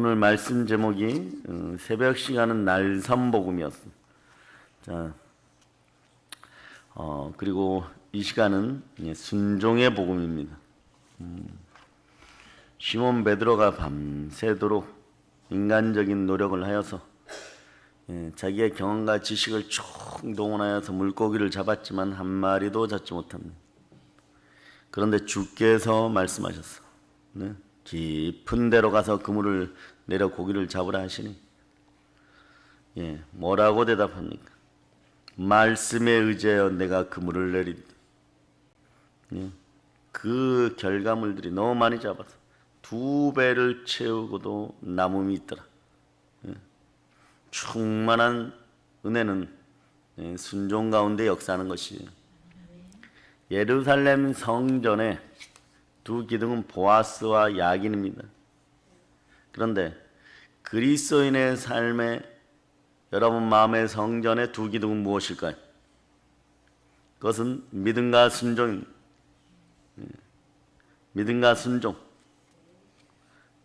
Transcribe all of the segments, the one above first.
오늘 말씀 제목이 새벽 시간은 날섬복음이었습니다. 자, 그리고 이 시간은 순종의 복음입니다. 시몬 베드로가 밤새도록 인간적인 노력을 하여서 자기의 경험과 지식을 총동원하여서 물고기를 잡았지만 한 마리도 잡지 못합니다. 그런데 주께서 말씀하셨어. 네? 깊은 데로 가서 그물을 내려 고기를 잡으라 하시니 뭐라고 대답합니까? 말씀에 의지하여 내가 그물을 내린다. 그 결과물들이 너무 많이 잡아서 2배를 채우고도 남음이 있더라. 충만한 은혜는 순종 가운데 역사하는 것이에요. 예루살렘 성전에 두 기둥은 보아스와 야긴입니다. 그런데 그리스도인의 삶에 여러분 마음의 성전의 두 기둥은 무엇일까요? 그것은 믿음과 순종입니다. 믿음과 순종.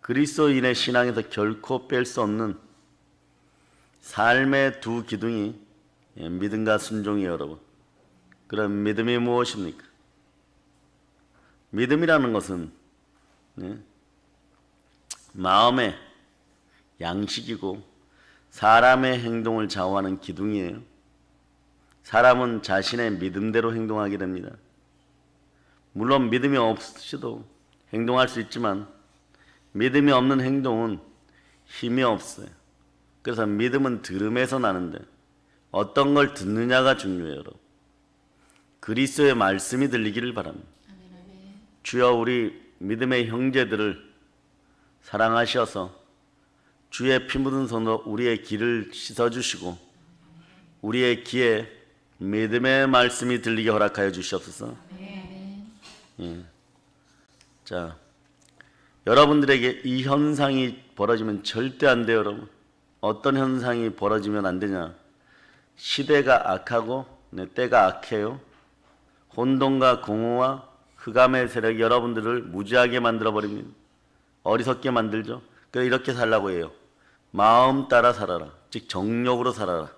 그리스도인의 신앙에서 결코 뺄 수 없는 삶의 두 기둥이 믿음과 순종이에요, 여러분. 그럼 믿음이 무엇입니까? 믿음이라는 것은 마음의 양식이고 사람의 행동을 좌우하는 기둥이에요. 사람은 자신의 믿음대로 행동하게 됩니다. 물론 믿음이 없이도 행동할 수 있지만 믿음이 없는 행동은 힘이 없어요. 그래서 믿음은 들음에서 나는데 어떤 걸 듣느냐가 중요해요, 여러분. 그리스도의 말씀이 들리기를 바랍니다. 주여 우리 믿음의 형제들을 사랑하셔서 주의 피 묻은 손으로 우리의 길을 씻어주시고 우리의 귀에 믿음의 말씀이 들리게 허락하여 주시옵소서. 자, 여러분들에게 이 현상이 벌어지면 절대 안 돼요, 여러분. 어떤 현상이 벌어지면 안 되냐? 시대가 악하고 때가 악해요. 혼돈과 공허와 흑암의 세력이 여러분들을 무지하게 만들어버립니다. 어리석게 만들죠. 그래서 이렇게 살라고 해요. 마음 따라 살아라. 즉 정욕으로 살아라.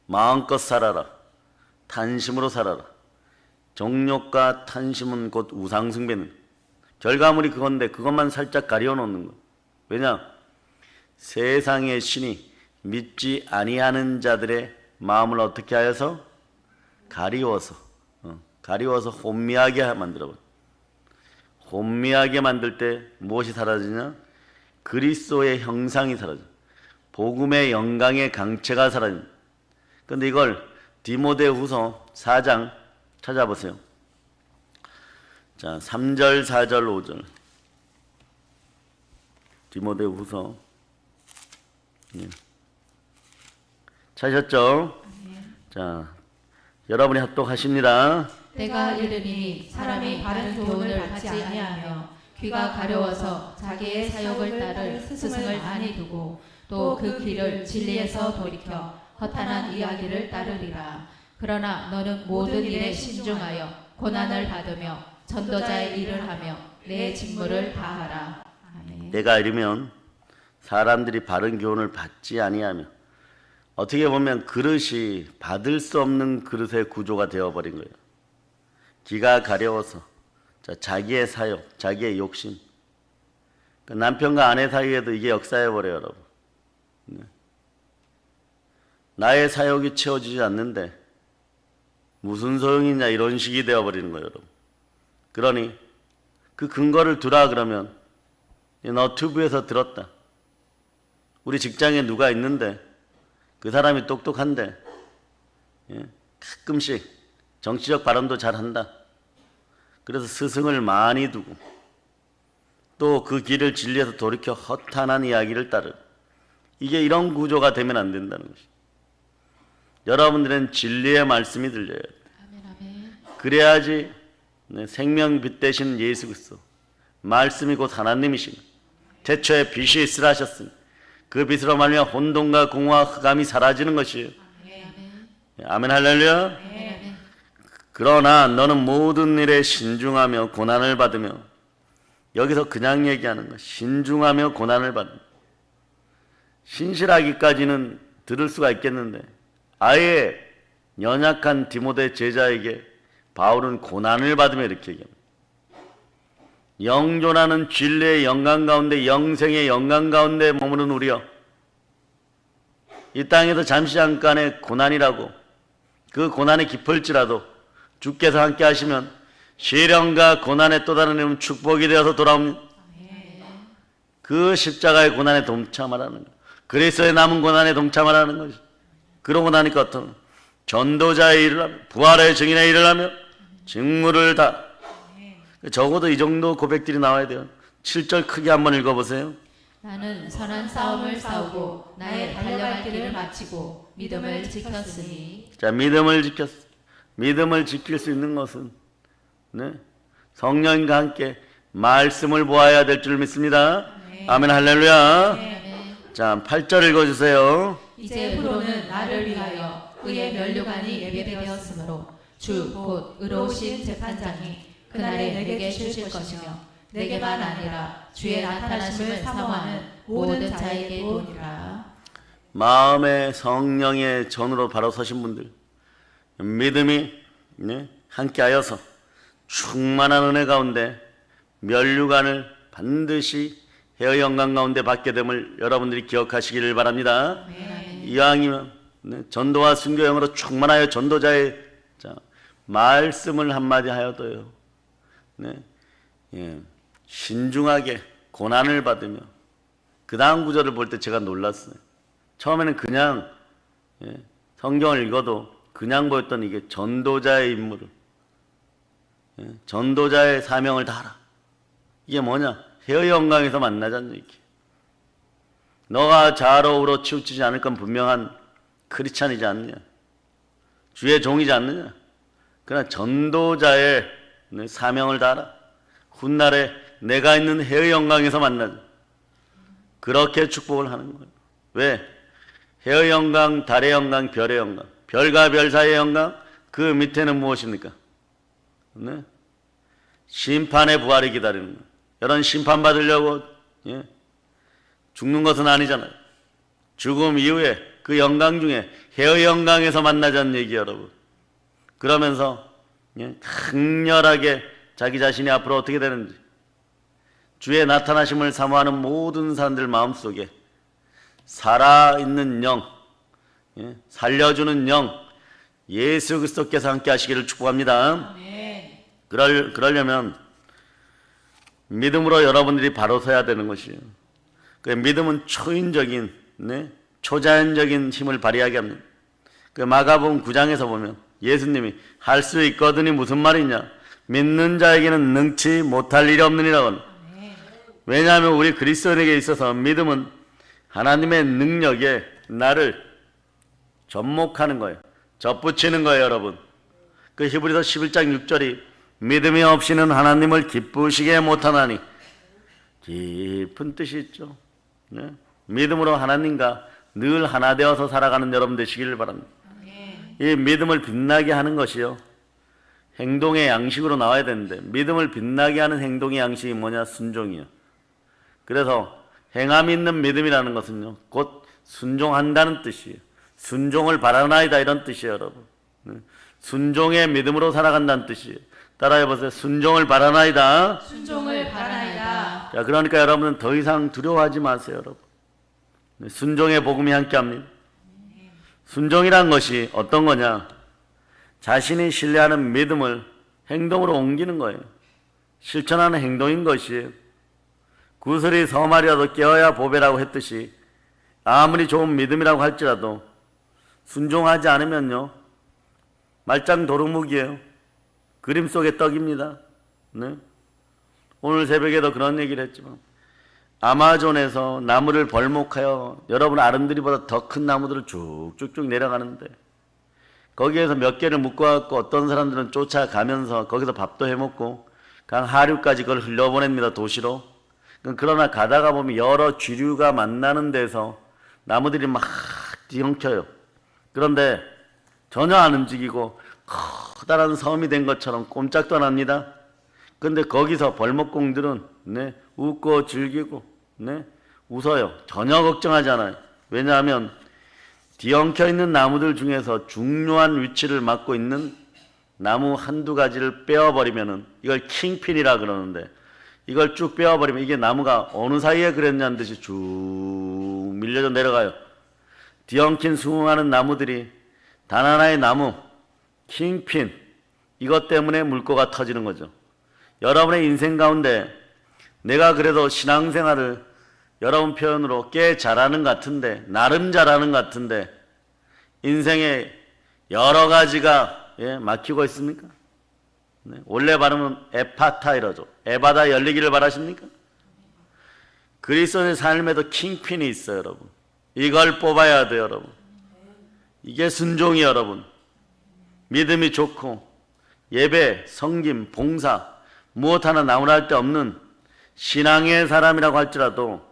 마음껏 살아라. 탄심으로 살아라. 정욕과 탄심은 곧 우상숭배는 결과물이 그건데 그것만 살짝 가려놓는 거예요. 왜냐? 세상의 신이 믿지 아니하는 자들의 마음을 어떻게 하여서? 가리워서 혼미하게 만들어버려. 혼미하게 만들 때 무엇이 사라지냐? 그리스도의 형상이 사라져. 복음의 영광의 강체가 사라집니다. 그런데 이걸 디모데후서 4장 찾아보세요. 자, 3절, 4절, 5절. 디모데후서. 찾으셨죠? 자, 여러분이 합독하십니다. 때가 이르니 사람이 바른 교훈을 받지 아니하며 귀가 가려워서 자기의 사욕을 따를 스승을 많이 두고 또 그 길을 진리에서 돌이켜 허탄한 이야기를 따르리라. 그러나 너는 모든 일에 신중하여 고난을 받으며 전도자의 일을 하며 내 직무를 다하라. 아멘. 때가 이르면 사람들이 바른 교훈을 받지 아니하며 어떻게 보면 그릇이 받을 수 없는 그릇의 구조가 되어버린 거예요. 귀가 가려워서 자기의 사욕, 자기의 욕심. 남편과 아내 사이에도 이게 역사해버려요, 여러분. 나의 사욕이 채워지지 않는데 무슨 소용이냐 이런 식이 되어버리는 거예요, 여러분. 그러니 그 근거를 두라 그러면 너튜브에서 들었다. 우리 직장에 누가 있는데 그 사람이 똑똑한데 가끔씩 정치적 발언도 잘한다. 그래서 스승을 많이 두고 또 그 길을 진리에서 돌이켜 허탄한 이야기를 따르. 이게 이런 구조가 되면 안 된다는 것이. 여러분들은 진리의 말씀이 들려야 돼. 그래야지 생명빛 되신 예수 그리스도 말씀이 곧 하나님이시니 태초에 빛이 있으라 하셨으니 그 빛으로 말미암아 혼돈과 공허와 흑암이 사라지는 것이에요. 아멘 할렐루야. 그러나 너는 모든 일에 신중하며 고난을 받으며 여기서 그냥 얘기하는 거 신중하며 고난을 받는 신실하기까지는 들을 수가 있겠는데 아예 연약한 디모데 제자에게 바울은 고난을 받으며 이렇게 얘기합니다. 영존하는 진리의 영광 가운데, 영생의 영광 가운데 머무는 우리여, 이 땅에서 잠시 잠깐의 고난이라고, 그 고난이 깊을지라도 주께서 함께 하시면 시련과 고난의 또 다른 이름 축복이 되어서 돌아옵니다. 그 십자가의 고난에 동참하라는 거예요. 그리스도의 남은 고난에 동참하라는 것이. 그러고 나니까 어떤 전도자의 일을 하며 부활의 증인의 일을 하며 직무를 다. 적어도 이 정도 고백들이 나와야 돼요. 7절 크게 한번 읽어보세요. 나는 선한 싸움을 싸우고 나의 달려갈 길을 마치고 믿음을 지켰으니. 자, 믿음을 지켰어. 믿음을 지킬 수 있는 것은 성령과 함께 말씀을 보아야 될 줄 믿습니다. 아멘, 할렐루야. 자, 8절 읽어주세요. 이제 후로는 나를 위하여 그의 면류관이 예배되었으므로 주 곧 의로우신 재판장이 그날에 내게 주실 것이며 내게만 아니라 주의 나타나심을 사모하는 모든 자에게 도니라. 마음의 성령의 전으로 바로 서신 분들, 믿음이 함께하여서 충만한 은혜 가운데 면류관을 반드시 헤어 영광 가운데 받게 됨을 여러분들이 기억하시기를 바랍니다. 이왕이면 전도와 순교형으로 충만하여 전도자의 말씀을 한마디 하여도요, 신중하게 고난을 받으며, 그 다음 구절을 볼 때 제가 놀랐어요. 처음에는 그냥 성경을 읽어도 그냥 보였던 이게 전도자의 임무를, 전도자의 사명을 다하라. 이게 뭐냐? 헤어 영광에서 만나자는 얘기. 너가 자아로우로 치우치지 않을 건 분명한 크리스찬이지 않느냐, 주의 종이지 않느냐. 그러나 전도자의 사명을 다하라. 훗날에 내가 있는 헤어 영광에서 만나자. 그렇게 축복을 하는 거예요. 왜? 헤어 영광, 달의 영광, 별의 영광, 별과 별 사이의 영광, 그 밑에는 무엇입니까? 심판의 부활이 기다리는 거예요. 여러분, 심판받으려고 죽는 것은 아니잖아요. 죽음 이후에 그 영광 중에 헤어 영광에서 만나자는 얘기, 여러분. 그러면서 강렬하게 자기 자신이 앞으로 어떻게 되는지, 주의 나타나심을 사모하는 모든 사람들 마음속에 살아있는 영, 살려주는 영, 예수 그리스도께서 함께 하시기를 축복합니다. 그러려면 믿음으로 여러분들이 바로 서야 되는 것이에요. 그 믿음은 초인적인, 초자연적인 힘을 발휘하게 합니다. 그 마가복음 9장에서 보면 예수님이 할 수 있거든이 무슨 말이냐? 믿는 자에게는 능치 못할 일이 없느니라고. 왜냐하면 우리 그리스도인에게 있어서 믿음은 하나님의 능력에 나를 접목하는 거예요. 접붙이는 거예요, 여러분. 그 히브리서 11장 6절이 믿음이 없이는 하나님을 기쁘시게 못하나니, 깊은 뜻이 있죠. 믿음으로 하나님과 늘 하나 되어서 살아가는 여러분 되시기를 바랍니다. 이 믿음을 빛나게 하는 것이요, 행동의 양식으로 나와야 되는데, 믿음을 빛나게 하는 행동의 양식이 뭐냐? 순종이요. 그래서 행함이 있는 믿음이라는 것은요, 곧 순종한다는 뜻이에요. 순종을 바라나이다, 이런 뜻이에요, 여러분. 순종의 믿음으로 살아간다는 뜻이에요. 따라해보세요. 순종을 바라나이다. 순종을 바라나이다. 자, 그러니까 여러분은 더 이상 두려워하지 마세요, 여러분. 순종의 복음이 함께합니다. 순종이란 것이 어떤 거냐? 자신이 신뢰하는 믿음을 행동으로 옮기는 거예요. 실천하는 행동인 것이에요. 구슬이 서말이라도 깨어야 보배라고 했듯이, 아무리 좋은 믿음이라고 할지라도 순종하지 않으면요, 말짱 도루묵이에요. 그림 속의 떡입니다. 오늘 새벽에도 그런 얘기를 했지만, 아마존에서 나무를 벌목하여 여러분 아름드리보다 더 큰 나무들을 쭉쭉쭉 내려가는데, 거기에서 몇 개를 묶어갖고 어떤 사람들은 쫓아가면서 거기서 밥도 해먹고 강 하류까지 그걸 흘려보냅니다, 도시로. 그러나 가다가 보면 여러 쥐류가 만나는 데서 나무들이 막 뒤엉켜요. 그런데 전혀 안 움직이고 커다란 섬이 된 것처럼 꼼짝도 안 합니다. 그런데 거기서 벌목공들은 웃고 즐기고 웃어요. 전혀 걱정하지 않아요. 왜냐하면 뒤엉켜 있는 나무들 중에서 중요한 위치를 맡고 있는 나무 한두 가지를 빼어버리면은 이걸 킹핀이라 그러는데, 이걸 쭉 빼어버리면 이게 나무가 어느 사이에 그랬냐는 듯이 쭉 밀려져 내려가요. 뒤엉킨 수많은 나무들이 단 하나의 나무, 킹핀, 이것 때문에 물꼬가 터지는 거죠. 여러분의 인생 가운데 내가 그래도 신앙생활을 여러분 표현으로 꽤 잘하는 것 같은데, 나름 잘하는 것 같은데 인생에 여러 가지가 막히고 있습니까? 네, 원래 발음은 에파타 이러죠. 에바다 열리기를 바라십니까? 그리스도의 삶에도 킹핀이 있어요, 여러분. 이걸 뽑아야 돼요, 여러분. 이게 순종이 여러분. 믿음이 좋고 예배, 성김, 봉사 무엇 하나 나무랄 데 없는 신앙의 사람이라고 할지라도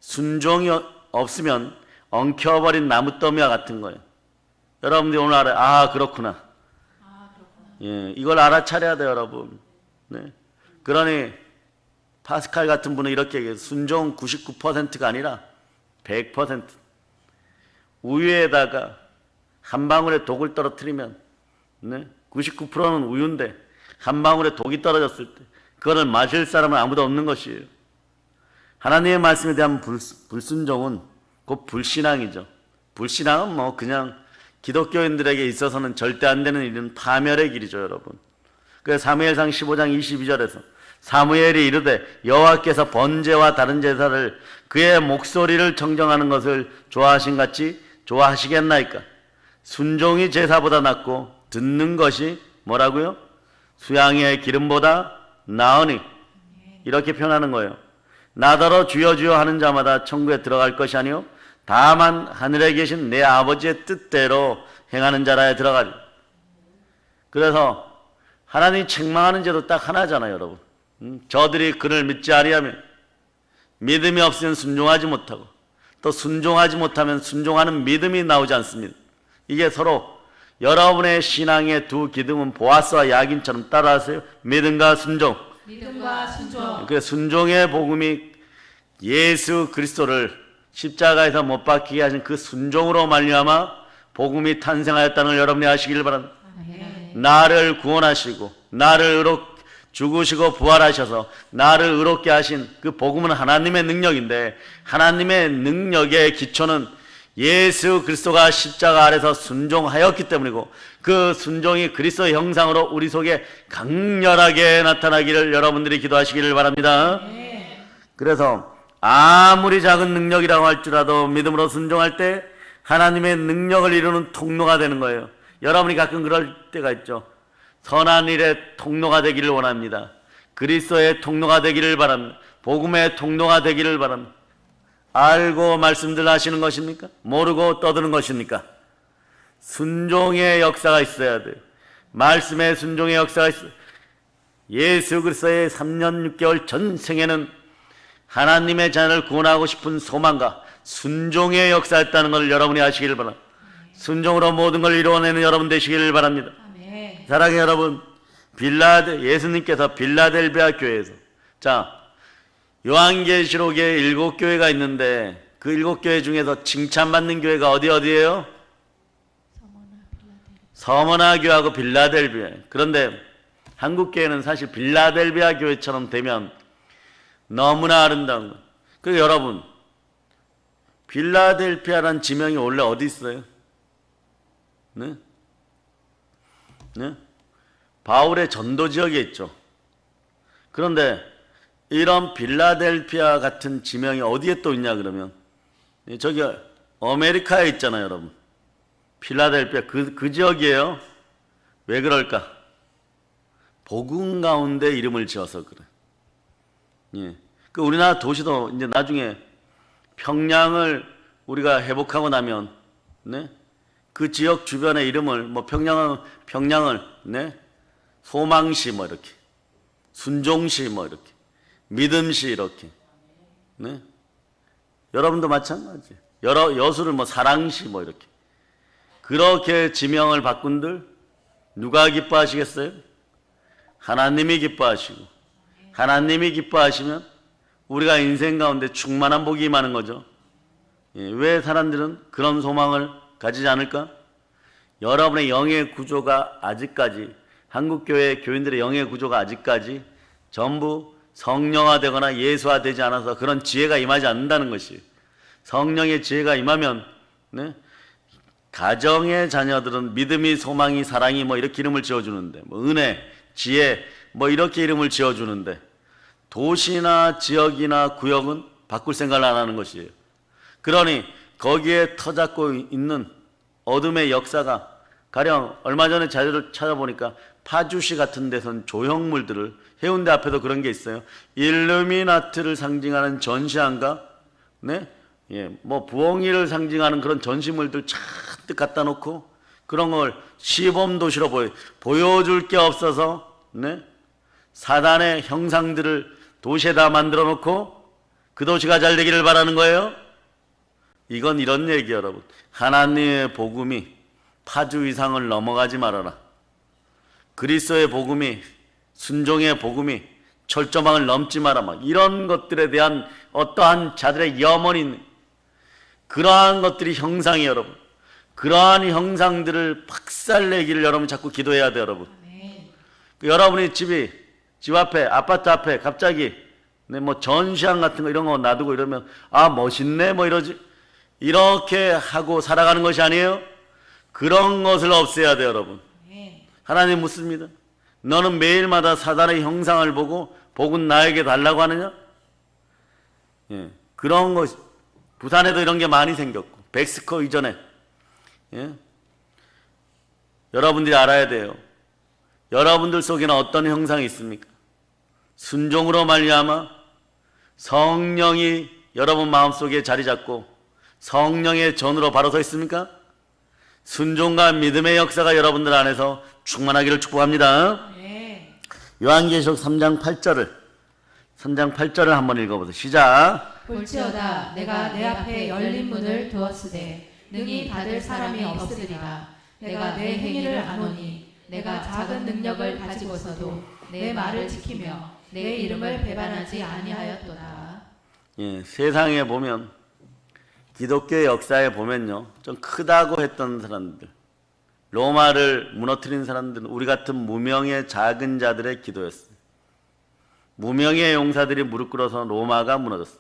순종이 없으면 엉켜버린 나무더미와 같은 거예요. 여러분들이 오늘 알아요. 아, 그렇구나. 예, 이걸 알아차려야 돼요, 여러분. 네. 그러니 파스칼 같은 분은 이렇게 얘기해요. 순종 99%가 아니라 100%. 우유에다가 한 방울의 독을 떨어뜨리면, 네? 99%는 우유인데 한 방울의 독이 떨어졌을 때 그거를 마실 사람은 아무도 없는 것이에요. 하나님의 말씀에 대한 불순종은 곧 불신앙이죠. 불신앙은 뭐 그냥 기독교인들에게 있어서는 절대 안 되는 일은 파멸의 길이죠, 여러분. 그래서 사무엘상 15장 22절에서 사무엘이 이르되 여호와께서 번제와 다른 제사를 그의 목소리를 정정하는 것을 좋아하신 같이 좋아하시겠나이까? 순종이 제사보다 낫고 듣는 것이 뭐라고요? 수양의 기름보다 나으니, 이렇게 표현하는 거예요. 나더러 주여 주여 하는 자마다 천국에 들어갈 것이 아니요 다만 하늘에 계신 내 아버지의 뜻대로 행하는 자라에 들어가리. 그래서 하나님이 책망하는 죄도 딱 하나잖아요, 여러분. 저들이 그를 믿지 아니하면, 믿음이 없으면 순종하지 못하고, 또 순종하지 못하면 순종하는 믿음이 나오지 않습니다. 이게 서로 여러분의 신앙의 두 기둥은 보아스와 야긴처럼 따라하세요. 믿음과 순종. 믿음과 순종. 그 순종의 복음이 예수 그리스도를 십자가에서 못 박히게 하신 그 순종으로 말미암아 복음이 탄생하였다는 걸 여러분이 아시길 바랍니다. 나를 구원하시고 나를 죽으시고 부활하셔서 나를 의롭게 하신 그 복음은 하나님의 능력인데, 하나님의 능력의 기초는 예수 그리스도가 십자가 아래서 순종하였기 때문이고, 그 순종이 그리스도의 형상으로 우리 속에 강렬하게 나타나기를 여러분들이 기도하시기를 바랍니다. 그래서 아무리 작은 능력이라고 할지라도 믿음으로 순종할 때 하나님의 능력을 이루는 통로가 되는 거예요. 여러분이 가끔 그럴 때가 있죠. 선한 일의 통로가 되기를 원합니다. 그리스도의 통로가 되기를 바랍니다. 복음의 통로가 되기를 바랍니다. 알고 말씀들 하시는 것입니까? 모르고 떠드는 것입니까? 순종의 역사가 있어야 돼요. 말씀의 순종의 역사가 있어요. 예수 그리스도의 3년 6개월 전생에는 하나님의 자녀를 구원하고 싶은 소망과 순종의 역사였다는 것을 여러분이 아시기를 바랍니다. 순종으로 모든 걸 이루어내는 여러분 되시기를 바랍니다. 아멘. 사랑하는 여러분, 예수님께서 빌라델비아 교회에서, 자, 요한계시록에 7교회가 있는데 그 7교회 중에서 칭찬받는 교회가 어디예요? 서머나 교회하고 빌라델비아. 그런데 한국교회는 사실 빌라델비아 교회처럼 되면 너무나 아름다운 거. 그리고 여러분, 빌라델피아란 지명이 원래 어디 있어요? 네? 네? 바울의 전도 지역에 있죠. 그런데 이런 빌라델피아 같은 지명이 어디에 또 있냐 그러면, 저기 아메리카에 있잖아요, 여러분. 필라델피아 그 지역이에요. 왜 그럴까? 복음 가운데 이름을 지어서 그래. 예. 그 우리나라 도시도 이제 나중에 평양을 우리가 회복하고 나면, 네? 그 지역 주변의 이름을 뭐 평양을 네? 소망시 뭐 이렇게, 순종시 뭐 이렇게, 믿음시 이렇게, 네? 여러분도 마찬가지. 여수를 뭐 사랑시 뭐 이렇게, 그렇게 지명을 바꾼들 누가 기뻐하시겠어요? 하나님이 기뻐하시고, 하나님이 기뻐하시면 우리가 인생 가운데 충만한 복이 임하는 거죠. 왜 사람들은 그런 소망을 가지지 않을까? 여러분의 영의 구조가 아직까지, 한국교회 교인들의 영의 구조가 아직까지 전부 성령화되거나 예수화되지 않아서 그런 지혜가 임하지 않는다는 것이, 성령의 지혜가 임하면 가정의 자녀들은 믿음이, 소망이, 사랑이 뭐 이렇게 이름을 지어주는데, 뭐 은혜, 지혜 뭐 이렇게 이름을 지어주는데, 도시나 지역이나 구역은 바꿀 생각을 안 하는 것이에요. 그러니 거기에 터잡고 있는 어둠의 역사가, 가령 얼마 전에 자료를 찾아보니까 파주시 같은 데선 조형물들을, 해운대 앞에도 그런 게 있어요. 일루미나트를 상징하는 전시한가? 뭐 부엉이를 상징하는 그런 전시물들 잔뜩 갖다 놓고 그런 걸 시범 도시로 보여줄 게 없어서 사단의 형상들을 도시에다 만들어 놓고 그 도시가 잘 되기를 바라는 거예요. 이건 이런 얘기예요, 여러분. 하나님의 복음이 파주 이상을 넘어가지 말아라. 그리스도의 복음이, 순종의 복음이 철조망을 넘지 마라. 막 이런 것들에 대한 어떠한 자들의 염원이, 그러한 것들이 형상이에요, 여러분. 그러한 형상들을 박살내기를 여러분 자꾸 기도해야 돼요, 여러분. 여러분이 집 앞에, 아파트 앞에 갑자기 뭐 전시장 같은 거 이런 거 놔두고 이러면 아 멋있네 뭐 이러지, 이렇게 하고 살아가는 것이 아니에요. 그런 것을 없애야 돼요, 여러분. 하나님 묻습니다. 너는 매일마다 사단의 형상을 보고 복은 나에게 달라고 하느냐? 그런 것, 부산에도 이런 게 많이 생겼고, 백스코 이전에. 여러분들이 알아야 돼요. 여러분들 속에는 어떤 형상이 있습니까? 순종으로 말미암아 성령이 여러분 마음속에 자리 잡고 성령의 전으로 바로 서 있습니까? 순종과 믿음의 역사가 여러분들 안에서 충만하기를 축복합니다. 요한계시록 3장 8절을 한번 읽어보세요. 시작. 볼지어다 내가 내 앞에 열린 문을 두었으되 능히 닫을 사람이 없으리라. 내가 내 행위를 아노니 내가 작은 능력을 가지고서도 내 말을 지키며 내 이름을 배반하지 아니하였도다. 세상에 보면, 기독교의 역사에 보면요, 좀 크다고 했던 사람들, 로마를 무너뜨린 사람들은 우리 같은 무명의 작은 자들의 기도였어요. 무명의 용사들이 무릎 꿇어서 로마가 무너졌어요.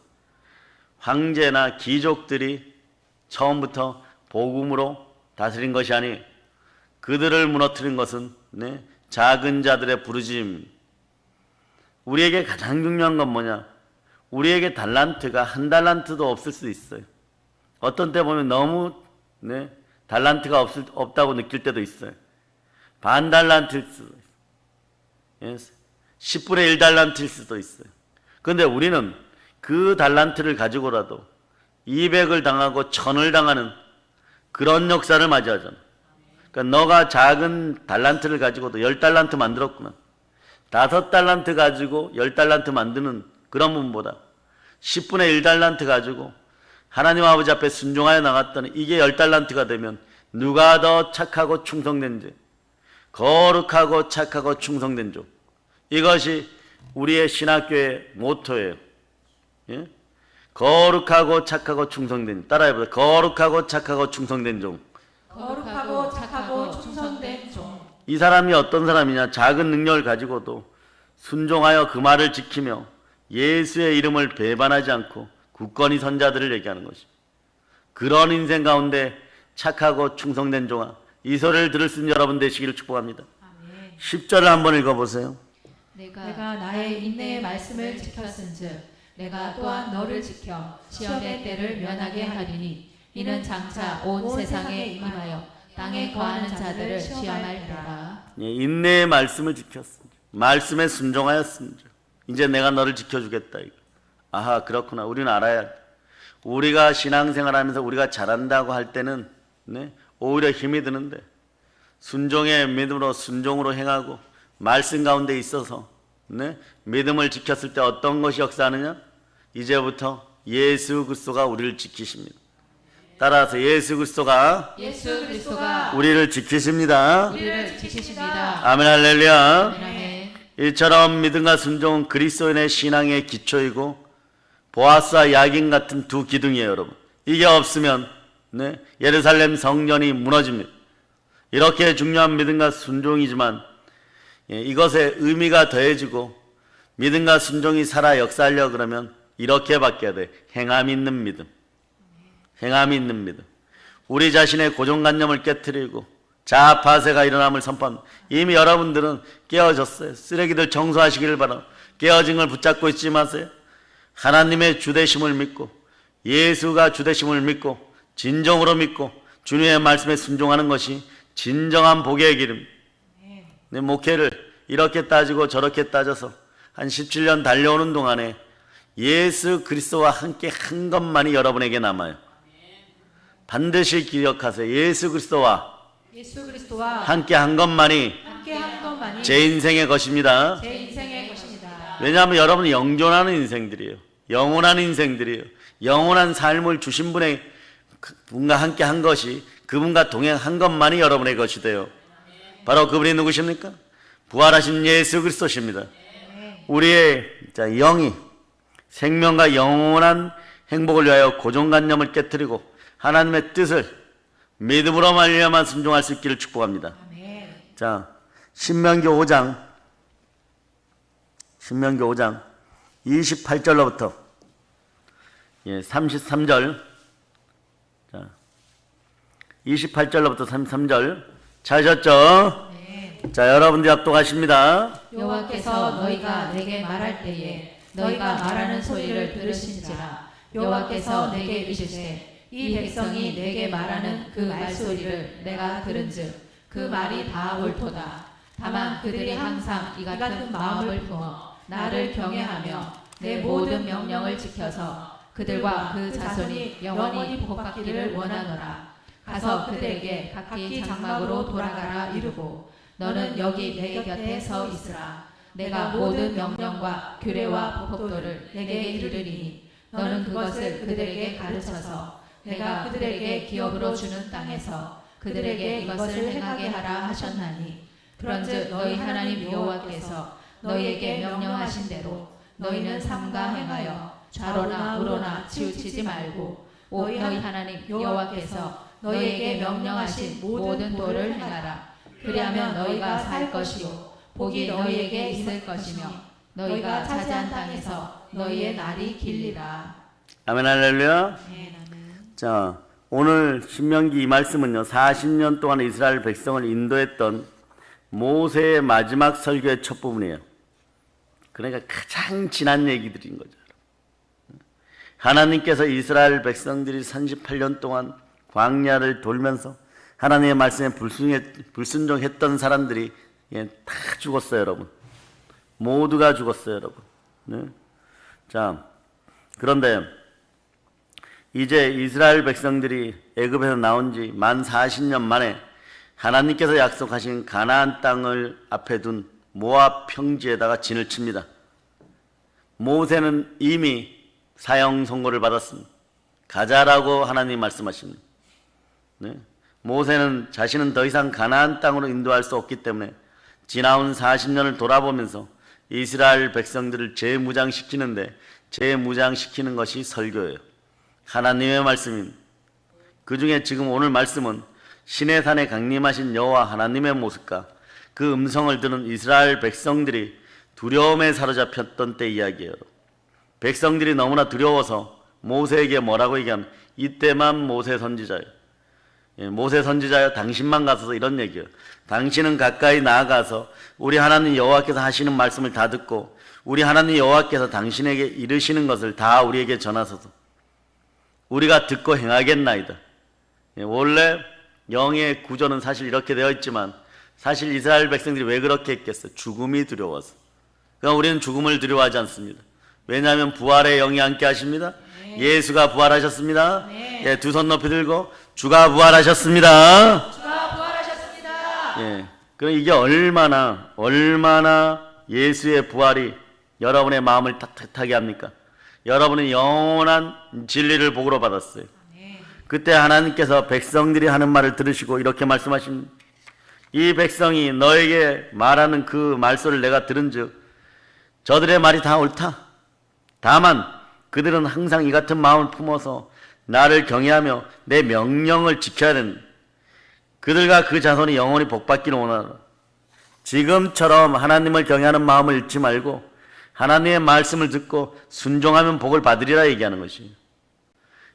황제나 귀족들이 처음부터 복음으로 다스린 것이 아니, 그들을 무너뜨린 것은 작은 자들의 부르짖음. 우리에게 가장 중요한 건 뭐냐? 우리에게 달란트가 한 달란트도 없을 수 있어요. 어떤 때 보면 너무 달란트가 없다고 느낄 때도 있어요. 반 달란트일 수도 있어요. 10분의 1달란트일 수도 있어요. 그런데 우리는 그 달란트를 가지고라도 200을 당하고 1000을 당하는 그런 역사를 맞이하잖아. 그러니까 너가 작은 달란트를 가지고도 10달란트 만들었구나. 5달란트 가지고 10달란트 만드는 그런 분보다 10분의 1달란트 가지고 하나님 아버지 앞에 순종하여 나갔더니 이게 10달란트가 되면 누가 더 착하고 충성된지, 거룩하고 착하고 충성된 종, 이것이 우리의 신학교의 모토예요. 거룩하고 착하고 충성된, 따라해보세요. 거룩하고 착하고 충성된 종. 거룩하고 착하고 충성된 종. 이 사람이 어떤 사람이냐? 작은 능력을 가지고도 순종하여 그 말을 지키며 예수의 이름을 배반하지 않고 굳건히 선 자들을 얘기하는 것입니다. 그런 인생 가운데 착하고 충성된 종아, 이 소리를 들을 수 있는 여러분 되시기를 축복합니다. 아멘. 10절을 한번 읽어보세요. 내가 나의 인내의 말씀을 지켰은즉 내가 또한 너를 지켜 시험의 때를 면하게 하리니 이는 장차 온 세상에 임하여 땅에 거하는 자들을 시험할지라. 인내의 말씀을 지켰습니다. 말씀에 순종하였습니다. 이제 내가 너를 지켜주겠다. 이거. 아하, 그렇구나. 우리는 알아야 돼. 우리가 신앙생활하면서 우리가 잘한다고 할 때는 오히려 힘이 드는데, 순종의 믿음으로 순종으로 행하고 말씀 가운데 있어서 믿음을 지켰을 때 어떤 것이 역사하느냐? 이제부터 예수 그리스도가 우리를 지키십니다. 따라서 예수 그리스도가 우리를 지키십니다. 아멘, 할렐루야. 아멘. 이처럼 믿음과 순종은 그리스도인의 신앙의 기초이고 보아스와 야긴 같은 두 기둥이에요, 여러분. 이게 없으면 네, 예루살렘 성전이 무너집니다. 이렇게 중요한 믿음과 순종이지만 이것에 의미가 더해지고 믿음과 순종이 살아 역사하려 그러면 이렇게 바뀌어야 돼. 행함이 있는 믿음. 행함이 있는 믿음. 우리 자신의 고정관념을 깨트리고 자아파세가 일어남을 선포합니다. 이미 여러분들은 깨어졌어요. 쓰레기들 청소하시기를 바랍니다. 깨어진 걸 붙잡고 있지 마세요. 하나님의 주되심을 믿고 예수가 주되심을 믿고 진정으로 믿고 주님의 말씀에 순종하는 것이 진정한 복의 길입니다. 내 목회를 이렇게 따지고 저렇게 따져서 한 17년 달려오는 동안에 예수 그리스도와 함께 한 것만이 여러분에게 남아요. 반드시 기억하세요. 예수 그리스도와 함께 한 것만이 제 인생의 것입니다. 왜냐하면 여러분은 영존하는 인생들이에요. 영원한 인생들이에요. 영원한 삶을 주신 분과 함께 한 것이 그분과 동행한 것만이 여러분의 것이 돼요. 바로 그분이 누구십니까? 부활하신 예수 그리스도십니다. 우리의 영이 생명과 영원한 행복을 위하여 고정관념을 깨뜨리고 하나님의 뜻을 믿음으로 말미암아 순종할 수 있기를 축복합니다. 자, 신명기 5장 28절로부터 33절 28절로부터 33절 찾으셨죠? 네. 자, 여러분들 합독하십니다. 여호와께서 너희가 내게 말할 때에 너희가 말하는 소리를 들으신지라. 여호와께서 내게 이르시되 이 백성이 내게 말하는 그 말소리를 내가 들은즉 그 말이 다 옳도다. 다만 그들이 항상 이 같은 마음을 품어 나를 경외하며 내 모든 명령을 지켜서 그들과 그 자손이 영원히 복받기를 원하노라. 가서 그들에게 각기 장막으로 돌아가라 이르고 너는 여기 내 곁에 서 있으라. 내가 모든 명령과 규례와 법도를 내게 이르리니 너는 그것을 그들에게 가르쳐서 내가 그들에게 기업으로 주는 땅에서 그들에게 이것을 행하게 하라 하셨나니 그런즉 너희 하나님 여호와께서 너희에게 명령하신 대로 너희는 삼가 행하여 좌로나 우로나 치우치지 말고 너희 하나님 여호와께서 너희에게 명령하신 모든 도를 행하라. 그리하면 너희가 살 것이요 복이 너희에게 있을 것이며 너희가 차지한 땅에서 너희의 날이 길리라. 아멘 할렐루야. 자, 오늘 신명기 이 말씀은요 40년 동안 이스라엘 백성을 인도했던 모세의 마지막 설교의 첫 부분이에요. 그러니까 가장 지난 얘기들인 거죠. 하나님께서 이스라엘 백성들이 38년 동안 광야를 돌면서 하나님의 말씀에 불순종했던 사람들이 다 죽었어요, 여러분. 모두가 죽었어요, 여러분. 네? 자, 그런데 이제 이스라엘 백성들이 애굽에서 나온 지 만 40년 만에 하나님께서 약속하신 가나안 땅을 앞에 둔 모압 평지에다가 진을 칩니다. 모세는 이미 사형 선고를 받았습니다. 가자라고 하나님이 말씀하십니다. 네? 모세는 자신은 더 이상 가나안 땅으로 인도할 수 없기 때문에 지나온 40년을 돌아보면서 이스라엘 백성들을 재무장시키는데 재무장시키는 것이 설교예요. 하나님의 말씀입니다. 그 중에 지금 오늘 말씀은 시내산에 강림하신 여호와 하나님의 모습과 그 음성을 들은 이스라엘 백성들이 두려움에 사로잡혔던 때 이야기예요. 백성들이 너무나 두려워서 모세에게 뭐라고 얘기하면 이때만 모세 선지자예요. 모세 선지자여 당신만 가서 이런 얘기예요. 당신은 가까이 나아가서 우리 하나님 여호와께서 하시는 말씀을 다 듣고 우리 하나님 여호와께서 당신에게 이르시는 것을 다 우리에게 전하소서. 우리가 듣고 행하겠나이다. 원래 영의 구조는 사실 이렇게 되어 있지만 사실 이스라엘 백성들이 왜 그렇게 했겠어요? 죽음이 두려워서. 그러니까 우리는 죽음을 두려워하지 않습니다. 왜냐하면 부활의 영이 함께 하십니다. 네. 예수가 부활하셨습니다. 네. 예, 두 손 높이 들고 주가 부활하셨습니다. 주가 부활하셨습니다. 예, 그럼 이게 얼마나 예수의 부활이 여러분의 마음을 따뜻하게 합니까? 여러분은 영원한 진리를 복으로 받았어요. 네. 그때 하나님께서 백성들이 하는 말을 들으시고 이렇게 말씀하십니다. 이 백성이 너에게 말하는 그 말소리를 내가 들은즉 저들의 말이 다 옳다. 다만 그들은 항상 이 같은 마음을 품어서 나를 경외하며 내 명령을 지켜야 된다. 그들과 그 자손이 영원히 복받기를 원하노라. 지금처럼 하나님을 경외하는 마음을 잃지 말고 하나님의 말씀을 듣고 순종하면 복을 받으리라 얘기하는 것이에요.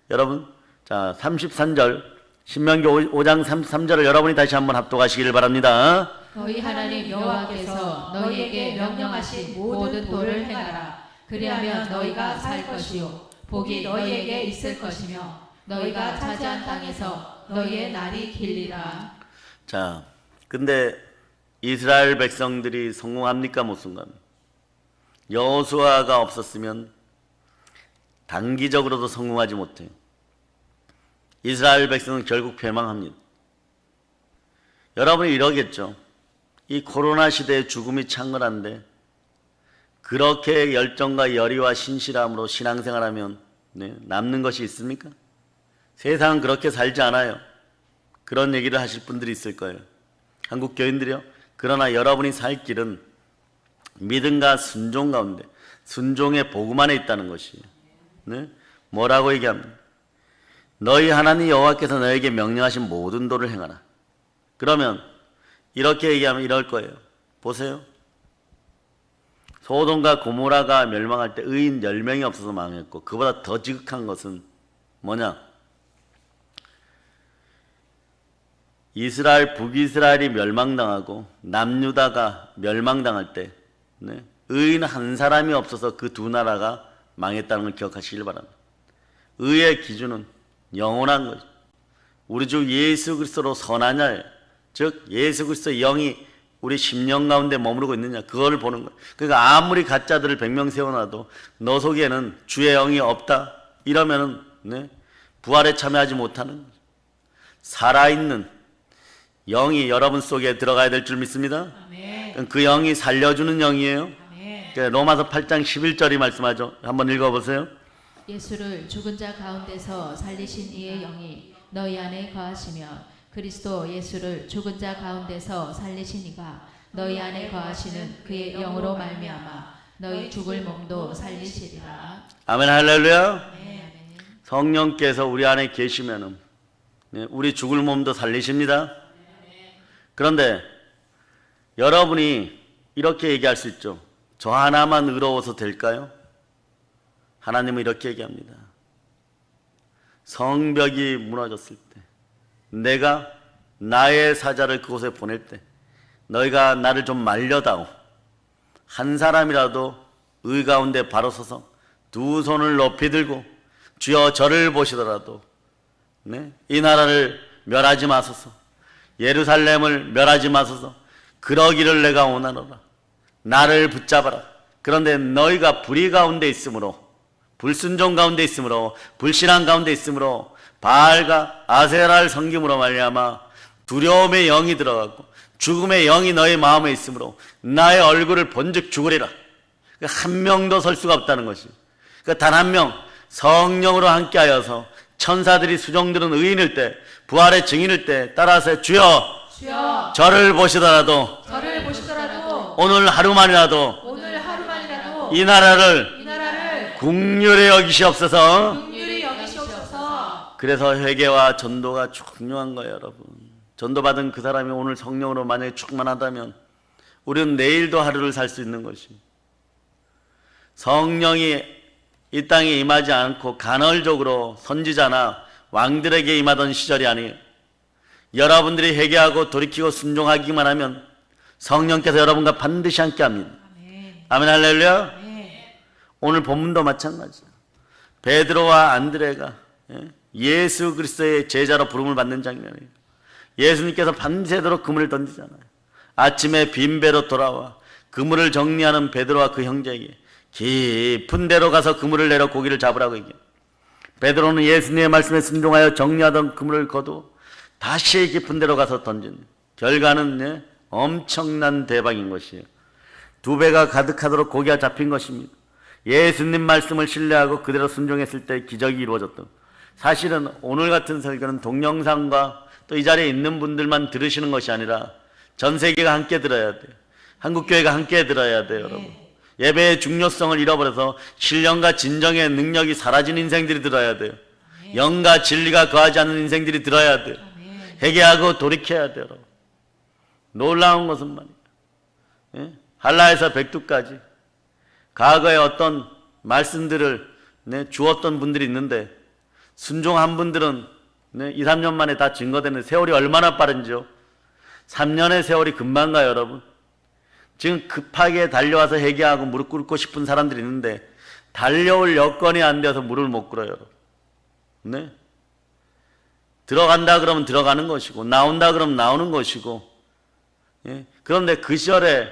여러분, 자 33절 신명기 5장 33절을 여러분이 다시 한번 합독하시기를 바랍니다. 너희 하나님 여호와께서 너희에게 명령하신 모든 도를 행하라. 그리하면 너희가 살 것이요 복이 너희에게 있을 것이며 너희가 차지한 땅에서 너희의 날이 길리라. 자, 근데 이스라엘 백성들이 성공합니까 못 성공합니까? 여호수아가 없었으면 단기적으로도 성공하지 못해요. 이스라엘 백성은 결국 패망합니다. 여러분이 이러겠죠. 이 코로나 시대에 죽음이 창궐한데 그렇게 열정과 열의와 신실함으로 신앙생활하면 남는 것이 있습니까? 세상은 그렇게 살지 않아요. 그런 얘기를 하실 분들이 있을 거예요. 한국 교인들이요. 그러나 여러분이 살 길은 믿음과 순종 가운데 순종의 복음 안에 있다는 것이에요. 네? 뭐라고 얘기합니까? 너희 하나님 여호와께서 너에게 명령하신 모든 도를 행하라. 그러면 이렇게 얘기하면 이럴 거예요. 보세요. 소돔과 고모라가 멸망할 때 의인 10명이 없어서 망했고 그보다 더 지극한 것은 뭐냐? 이스라엘, 북이스라엘이 멸망당하고 남유다가 멸망당할 때 의인 한 사람이 없어서 그 두 나라가 망했다는 걸 기억하시길 바랍니다. 의의 기준은 영원한 거죠. 우리 주 예수 그리스도로 선하냐, 즉 예수 그리스도의 영이 우리 심령 가운데 머무르고 있느냐, 그걸 보는 거예요. 그러니까 아무리 가짜들을 100명 세워놔도 너 속에는 주의 영이 없다 이러면은 부활에 참여하지 못하는 거죠. 살아있는 영이 여러분 속에 들어가야 될 줄 믿습니다. 아멘. 그 영이 살려주는 영이에요. 아멘. 로마서 8장 11절이 말씀하죠. 한번 읽어보세요. 예수를 죽은 자 가운데서 살리신 이의 영이 너희 안에 거하시며 그리스도 예수를 죽은 자 가운데서 살리신 이가 너희 안에 거하시는 그의 영으로 말미암아 너희 죽을 몸도 살리시리라. 아멘. 할렐루야. 아멘. 성령께서 우리 안에 계시면은 우리 죽을 몸도 살리십니다. 그런데 여러분이 이렇게 얘기할 수 있죠. 저 하나만 의로워서 될까요? 하나님은 이렇게 얘기합니다. 성벽이 무너졌을 때, 내가 나의 사자를 그곳에 보낼 때 너희가 나를 좀 말려다오. 한 사람이라도 의 가운데 바로 서서 두 손을 높이 들고 주여 저를 보시더라도 이 나라를 멸하지 마소서, 예루살렘을 멸하지 마소서, 그러기를 내가 원하노라. 나를 붙잡아라. 그런데 너희가 불의 가운데 있으므로, 불순종 가운데 있으므로, 불신앙 가운데 있으므로, 바알과 아세라를 섬김으로 말미암아 두려움의 영이 들어가고 죽음의 영이 너희 마음에 있으므로 나의 얼굴을 본즉 죽으리라. 한 명도 설 수가 없다는 것이. 단 한 명 성령으로 함께하여서 천사들이 수종들은 의인일 때, 부활의 증인일 때 따라서 주여 저를 보시더라도 오늘 하루만이라도 이 나라를 국률에 여기시옵소서. 그래서 회개와 전도가 중요한 거예요, 여러분. 전도받은 그 사람이 오늘 성령으로 만약에 충만하다면 우리는 내일도 하루를 살 수 있는 것이. 성령이 이 땅에 임하지 않고 간헐적으로 선지자나 왕들에게 임하던 시절이 아니에요. 여러분들이 회개하고 돌이키고 순종하기만 하면 성령께서 여러분과 반드시 함께 합니다. 아멘. 할렐루야. 오늘 본문도 마찬가지예요. 베드로와 안드레가 예수 그리스도의 제자로 부름을 받는 장면이에요. 예수님께서 밤새도록 그물을 던지잖아요. 아침에 빈 배로 돌아와 그물을 정리하는 베드로와 그 형제에게 깊은 데로 가서 그물을 내려 고기를 잡으라고 얘기해요. 베드로는 예수님의 말씀에 순종하여 정리하던 그물을 거두어 다시 깊은 데로 가서 던진 결과는 엄청난 대박인 것이에요. 두 배가 가득하도록 고기가 잡힌 것입니다. 예수님 말씀을 신뢰하고 그대로 순종했을 때 기적이 이루어졌던. 사실은 오늘 같은 설교는 동영상과 또 이 자리에 있는 분들만 들으시는 것이 아니라 전 세계가 함께 들어야 돼요. 한국교회가 함께 들어야 돼요, 여러분. 예배의 중요성을 잃어버려서 신령과 진정의 능력이 사라진 인생들이 들어야 돼요. 영과 진리가 거하지 않는 인생들이 들어야 돼요. 회개하고 돌이켜야 돼요. 여러분. 놀라운 것은 말이에요. 예? 한라에서 백두까지 과거에 어떤 말씀들을 주었던 분들이 있는데 순종한 분들은 2, 3년 만에 다 증거되는 세월이 얼마나 빠른지요. 3년의 세월이 금방 가요, 여러분. 지금 급하게 달려와서 회개하고 무릎 꿇고 싶은 사람들이 있는데 달려올 여건이 안 되어서 무릎을 못 꿇어요, 여러분. 네? 들어간다 그러면 들어가는 것이고 나온다 그러면 나오는 것이고, 예? 그런데 그 시절에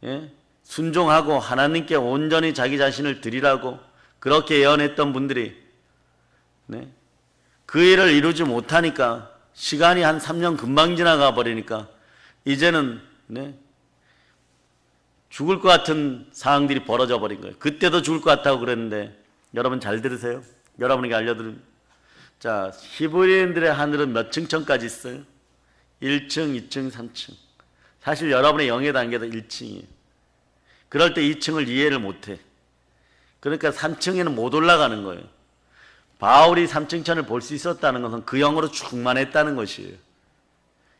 예? 순종하고 하나님께 온전히 자기 자신을 드리라고 그렇게 예언했던 분들이 네? 그 일을 이루지 못하니까 시간이 한 3년 금방 지나가 버리니까 이제는 네? 죽을 것 같은 상황들이 벌어져 버린 거예요. 그때도 죽을 것 같다고 그랬는데 여러분 잘 들으세요. 여러분에게 알려드립니다. 자, 히브리인들의 하늘은 몇 층천까지 있어요? 1층, 2층, 3층. 사실 여러분의 영의 단계도 1층이에요. 그럴 때 2층을 이해를 못해. 그러니까 3층에는 못 올라가는 거예요. 바울이 3층천을 볼 수 있었다는 것은 그 영으로 충만했다는 것이에요.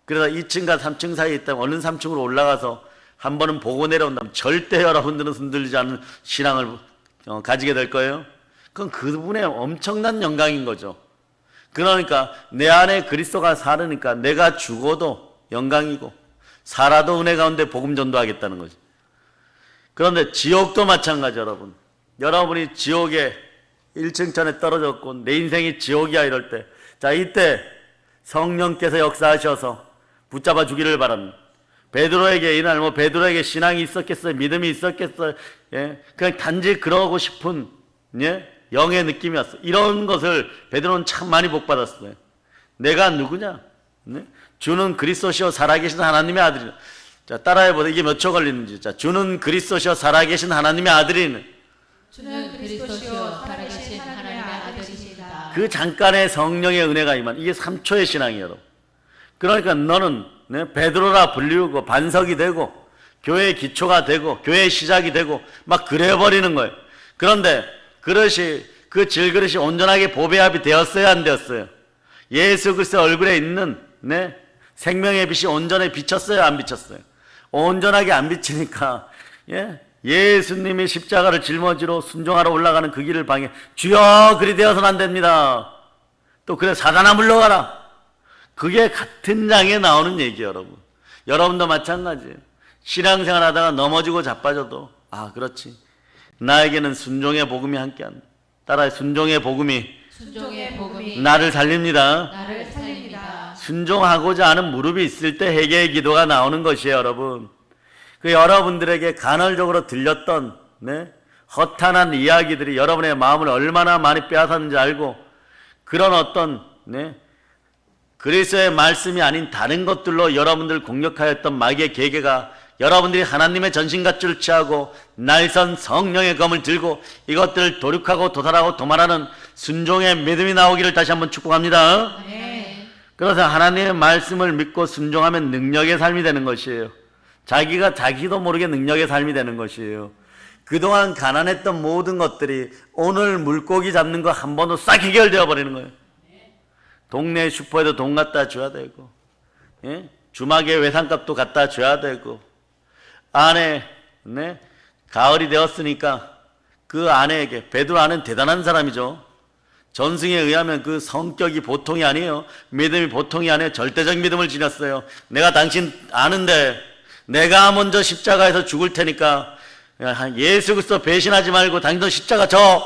그래서 2층과 3층 사이에 있다면 얼른 3층으로 올라가서 한 번은 보고 내려온다면 절대 여러분들은 흔들리지 않는 신앙을 가지게 될 거예요. 그건 그분의 엄청난 영광인 거죠. 그러니까 내 안에 그리스도가 살으니까 내가 죽어도 영광이고 살아도 은혜 가운데 복음 전도하겠다는 거죠. 그런데 지옥도 마찬가지 여러분. 여러분이 지옥에 1층천에 떨어졌고 내 인생이 지옥이야 이럴 때, 자 이때 성령께서 역사하셔서 붙잡아 주기를 바랍니다. 베드로에게 이날 베드로에게 신앙이 있었겠어요? 믿음이 있었겠어요? 예? 그냥 단지 그러고 싶은 예? 영의 느낌이었어요. 이런 것을 베드로는 참 많이 복받았어요. 내가 누구냐? 네? 주는 그리스도시요 살아계신 하나님의 아들이다. 자 따라해보자. 이게 몇 초 걸리는지. 자, 주는 그리스도시요 살아계신 하나님의 아들이네. 주는 그리스도시요 살아계신 하나님의 아들이시다. 그 잠깐의 성령의 은혜가 임한 이게 3초의 신앙이에요. 여러분. 그러니까 너는 네, 베드로라 불리우고 반석이 되고 교회의 기초가 되고 교회의 시작이 되고 막 그래버리는 거예요. 그런데 그릇이 그 질그릇이 온전하게 보배합이 되었어요, 안 되었어요? 예수 그리스도 얼굴에 있는 네, 생명의 빛이 온전히 비쳤어요, 안 비쳤어요? 온전하게 안 비치니까 예? 예수님이 십자가를 짊어지러 순종하러 올라가는 그 길을 방해. 주여 그리 되어서는 안 됩니다. 또 그래 사단아 물러가라. 그게 같은 장에 나오는 얘기예요, 여러분. 여러분도 마찬가지예요. 신앙생활 하다가 넘어지고 자빠져도 아 그렇지. 나에게는 순종의 복음이 함께한다. 따라해 순종의 복음이 나를 살립니다. 나를 살립니다. 순종하고자 하는 무릎이 있을 때 회개의 기도가 나오는 것이에요, 여러분. 그 여러분들에게 간헐적으로 들렸던 네? 허탄한 이야기들이 여러분의 마음을 얼마나 많이 빼앗았는지 알고 그런 어떤 네? 그리스도의 말씀이 아닌 다른 것들로 여러분들 공격하였던 마귀의 계계가 여러분들이 하나님의 전신갑주를 취하고 날선 성령의 검을 들고 이것들을 도륙하고 도달하고 도말하는 순종의 믿음이 나오기를 다시 한번 축복합니다. 네. 그래서 하나님의 말씀을 믿고 순종하면 능력의 삶이 되는 것이에요. 자기가 자기도 모르게 능력의 삶이 되는 것이에요. 그동안 가난했던 모든 것들이 오늘 물고기 잡는 거 한 번도 싹 해결되어 버리는 거예요. 동네 슈퍼에도 돈 갖다 줘야 되고 예? 주막에 외상값도 갖다 줘야 되고 아내 네? 가을이 되었으니까 그 아내에게 베드로 아내는 대단한 사람이죠. 전승에 의하면 그 성격이 보통이 아니에요. 믿음이 보통이 아니에요. 절대적 믿음을 지녔어요. 내가 당신 아는데 내가 먼저 십자가에서 죽을 테니까 예수 그리스도 배신하지 말고 당신 십자가 져.